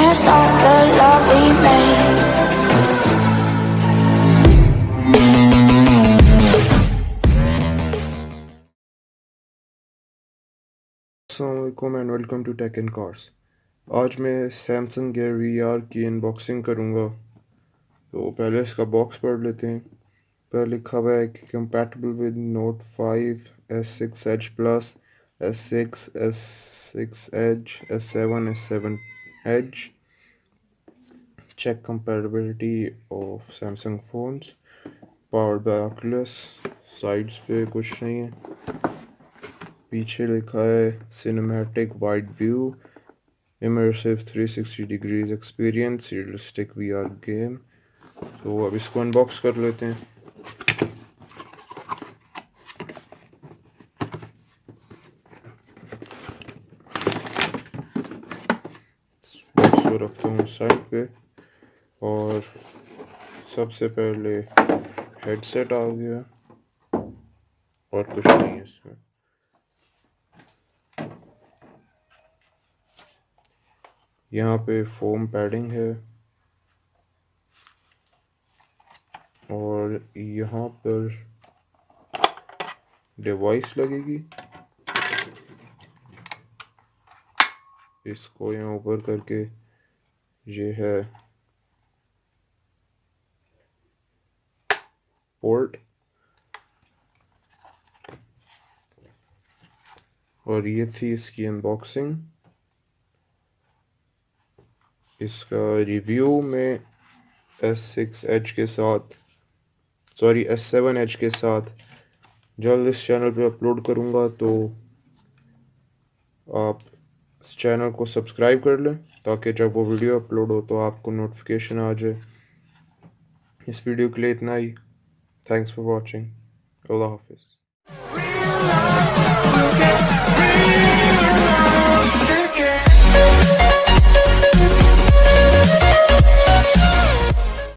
just like the love we made. अस्सलामुअलैकुम and welcome to tech and cars. आज मैं Samsung Gear VR की unboxing करूँगा। तो पहले इसका बॉक्स पढ़ लेते हैं। पर लिखा हुआ है कि compatible with Note 5, S6 Edge plus, S6, S6 Edge, S7, S7 Edge। Check compatibility of Samsung phones. Powered by Oculus. Sides पे कुछ नहीं है। पीछे लिखा है cinematic wide view, immersive 360 degrees experience, realistic VR game। तो अब इसको अनबॉक्स कर लेते हैं। बॉक्स को रखता हूँ साइड पे और सबसे पहले हेडसेट आ गया और कुछ नहीं है इसमें। यहाँ पे फोम पैडिंग है और यहाँ पर डिवाइस लगेगी। इसको यहाँ ऊपर करके ये है पोर्ट और ये थी इसकी अनबॉक्सिंग। इसका रिव्यू में S6 Edge के साथ S7 Edge के साथ जल्द इस चैनल पे अपलोड करूँगा, तो आप इस चैनल को सब्सक्राइब कर लें ताकि जब वो वीडियो अपलोड हो तो आपको नोटिफिकेशन आ जाए। इस वीडियो के लिए इतना ही। Thanks for watching. अल्लाह हाफिज़।